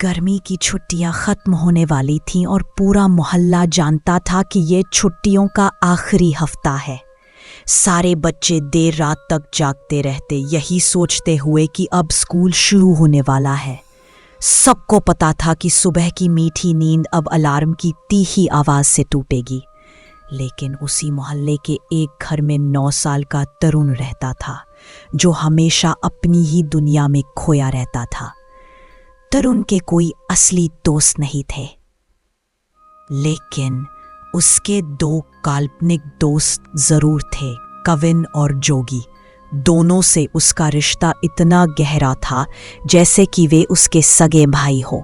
गर्मी की छुट्टियां खत्म होने वाली थीं और पूरा मोहल्ला जानता था कि ये छुट्टियों का आखिरी हफ्ता है। सारे बच्चे देर रात तक जागते रहते, यही सोचते हुए कि अब स्कूल शुरू होने वाला है। सबको पता था कि सुबह की मीठी नींद अब अलार्म की तीखी आवाज से टूटेगी। लेकिन उसी मोहल्ले के एक घर में 9 साल का तरुण रहता था, जो हमेशा अपनी ही दुनिया में खोया रहता था। तरुण के कोई असली दोस्त नहीं थे, लेकिन उसके 2 काल्पनिक दोस्त जरूर थे, कविन और जोगी। दोनों से उसका रिश्ता इतना गहरा था जैसे कि वे उसके सगे भाई हो।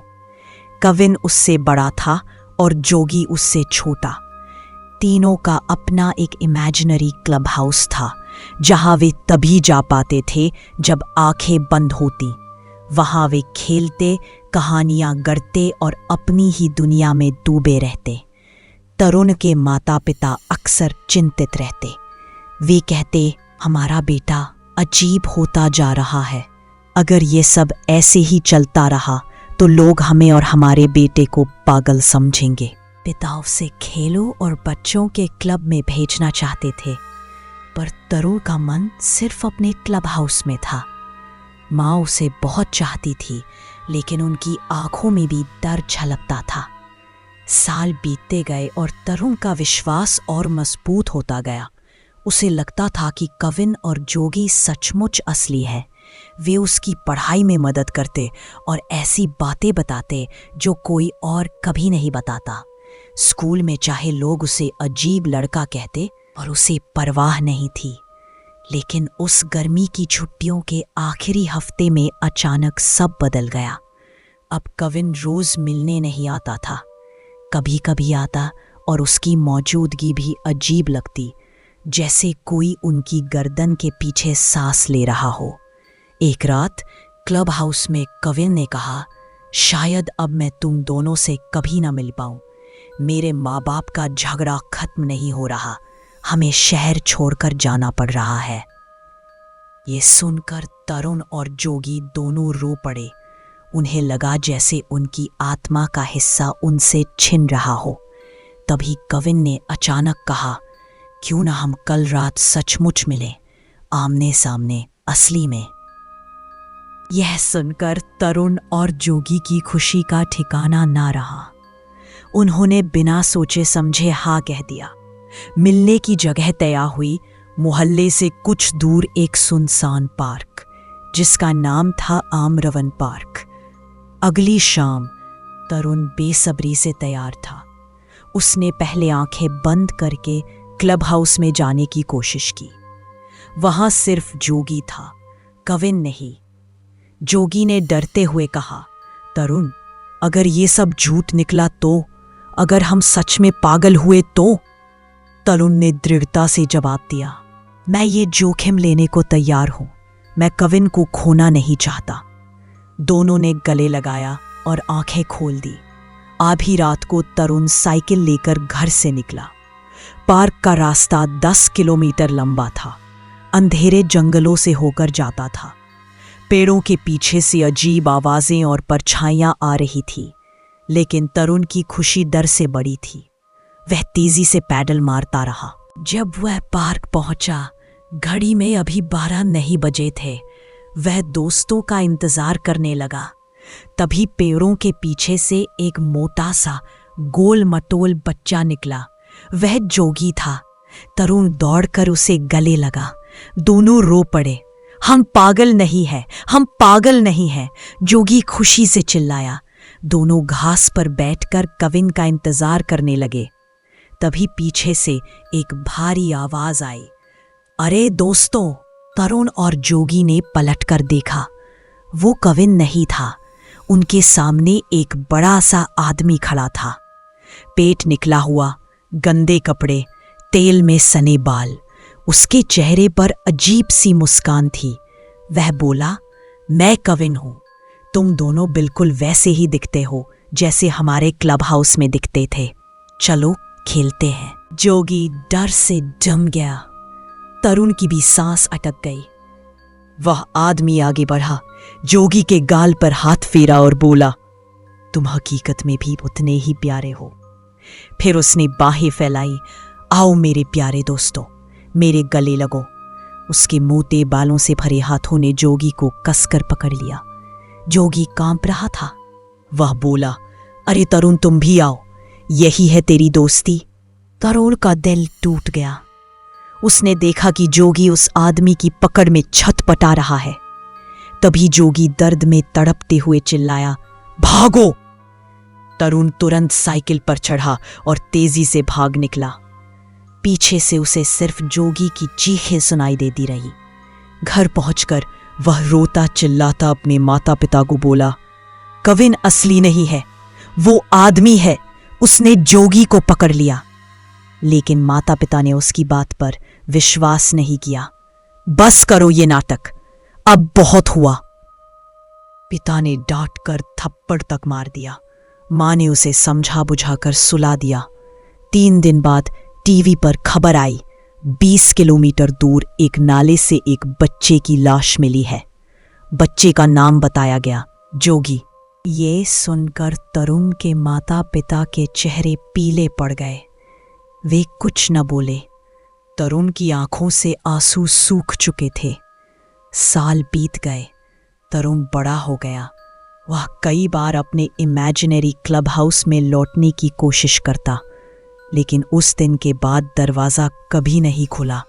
कविन उससे बड़ा था और जोगी उससे छोटा। तीनों का अपना एक इमेजिनरी क्लब हाउस था, जहां वे तभी जा पाते थे जब आंखें बंद होती। वहां वे खेलते, कहानियां गढ़ते और अपनी ही दुनिया में डूबे रहते। तरुण के माता पिता अक्सर चिंतित रहते। वे कहते, हमारा बेटा अजीब होता जा रहा है। अगर ये सब ऐसे ही चलता रहा तो लोग हमें और हमारे बेटे को पागल समझेंगे। पिता उसे खेलों और बच्चों के क्लब में भेजना चाहते थे, पर तरुण का मन सिर्फ अपने क्लब हाउस में था। माँ उसे बहुत चाहती थी, लेकिन उनकी आंखों में भी डर झलकता था। साल बीतते गए और तरुण का विश्वास और मजबूत होता गया। उसे लगता था कि कविन और जोगी सचमुच असली है। वे उसकी पढ़ाई में मदद करते और ऐसी बातें बताते जो कोई और कभी नहीं बताता। स्कूल में चाहे लोग उसे अजीब लड़का कहते, और उसे परवाह नहीं थी। लेकिन उस गर्मी की छुट्टियों के आखिरी हफ्ते में अचानक सब बदल गया। अब कविन रोज मिलने नहीं आता था। कभी कभी आता और उसकी मौजूदगी भी अजीब लगती, जैसे कोई उनकी गर्दन के पीछे सांस ले रहा हो। एक रात क्लब हाउस में कविन ने कहा, शायद अब मैं तुम दोनों से कभी ना मिल पाऊं। मेरे माँ बाप का झगड़ा खत्म नहीं हो रहा, हमें शहर छोड़कर जाना पड़ रहा है। ये सुनकर तरुण और जोगी दोनों रो पड़े। उन्हें लगा जैसे उनकी आत्मा का हिस्सा उनसे छिन रहा हो। तभी कविन ने अचानक कहा, क्यों ना हम कल रात सचमुच मिलें, आमने सामने, असली में। यह सुनकर तरुण और जोगी की खुशी का ठिकाना ना रहा। उन्होंने बिना सोचे समझे हाँ कह दिया। मिलने की जगह तय हुई। मोहल्ले से कुछ दूर एक सुनसान पार्क, जिसका नाम था आम्रवन पार्क। अगली शाम तरुण बेसब्री से तैयार था। उसने पहले आंखें बंद करके क्लब हाउस में जाने की कोशिश की। वहां सिर्फ जोगी था, कविन नहीं। जोगी ने डरते हुए कहा, तरुण, अगर ये सब झूठ निकला तो? अगर हम सच में पागल हुए तो? तरुण ने दृढ़ता से जवाब दिया, मैं ये जोखिम लेने को तैयार हूं। मैं कविन को खोना नहीं चाहता। दोनों ने गले लगाया और आंखें खोल दी। आधी रात को तरुण साइकिल लेकर घर से निकला। पार्क का रास्ता 10 किलोमीटर लंबा था। अंधेरे जंगलों से होकर जाता था। पेड़ों के पीछे से अजीब आवाजें और परछाइयां आ रही थी, लेकिन तरुण की खुशी डर से बड़ी थी। वह तेजी से पैडल मारता रहा। जब वह पार्क पहुंचा, घड़ी में अभी 12 नहीं बजे थे। वह दोस्तों का इंतजार करने लगा। तभी पेड़ों के पीछे से एक मोटा सा गोल मटोल बच्चा निकला। वह जोगी था। तरुण दौड़कर उसे गले लगा। दोनों रो पड़े। हम पागल नहीं हैं, हम पागल नहीं हैं, जोगी खुशी से चिल्लाया। दोनों घास पर बैठकर कविन का इंतजार करने लगे। तभी पीछे से एक भारी आवाज आई, अरे दोस्तों! तरुण और जोगी ने पलटकर देखा। वो कविन नहीं था। उनके सामने एक बड़ा सा आदमी खड़ा था। पेट निकला हुआ, गंदे कपड़े, तेल में सने बाल। उसके चेहरे पर अजीब सी मुस्कान थी। वह बोला, मैं कविन हूं। तुम दोनों बिल्कुल वैसे ही दिखते हो जैसे हमारे क्लब हाउस में दिखते थे। चलो खेलते हैं। जोगी डर से जम गया। तरुण की भी सांस अटक गई। वह आदमी आगे बढ़ा, जोगी के गाल पर हाथ फेरा और बोला, तुम हकीकत में भी उतने ही प्यारे हो। फिर उसने बाहें फैलाई। आओ मेरे प्यारे दोस्तों, मेरे गले लगो। उसके मोटे बालों से भरे हाथों ने जोगी को कसकर पकड़ लिया। जोगी कांप रहा था। वह बोला, अरे तरुण, तुम भी आओ, यही है तेरी दोस्ती। तरुण का दिल टूट गया। उसने देखा कि जोगी उस आदमी की पकड़ में छटपटा रहा है। तभी जोगी दर्द में तड़पते हुए चिल्लाया, भागो। तरुण तुरंत साइकिल पर चढ़ा और तेजी से भाग निकला। पीछे से उसे सिर्फ जोगी की चीखें सुनाई देती रही। घर पहुंचकर वह रोता चिल्लाता अपने माता पिता को बोला, कविन असली नहीं है, वो आदमी है, उसने जोगी को पकड़ लिया। लेकिन माता पिता ने उसकी बात पर विश्वास नहीं किया। बस करो ये नाटक, अब बहुत हुआ। पिता ने डांट कर थप्पड़ तक मार दिया। मां ने उसे समझा बुझाकर सुला दिया। 3 दिन बाद टीवी पर खबर आई, 20 किलोमीटर दूर एक नाले से एक बच्चे की लाश मिली है। बच्चे का नाम बताया गया, जोगी। ये सुनकर तरुण के माता पिता के चेहरे पीले पड़ गए। वे कुछ न बोले। तरुण की आंखों से आंसू सूख चुके थे। साल बीत गए। तरुण बड़ा हो गया। वह कई बार अपने इमेजिनरी क्लब हाउस में लौटने की कोशिश करता, लेकिन उस दिन के बाद दरवाज़ा कभी नहीं खुला।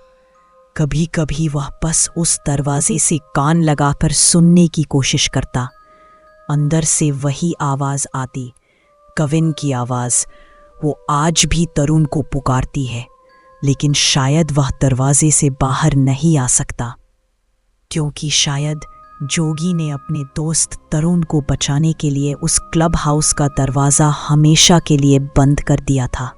कभी कभी वह बस उस दरवाजे से कान लगाकर सुनने की कोशिश करता। अंदर से वही आवाज़ आती, कविन की आवाज़। वो आज भी तरुण को पुकारती है, लेकिन शायद वह दरवाजे से बाहर नहीं आ सकता, क्योंकि शायद जोगी ने अपने दोस्त तरुण को बचाने के लिए उस क्लब हाउस का दरवाज़ा हमेशा के लिए बंद कर दिया था।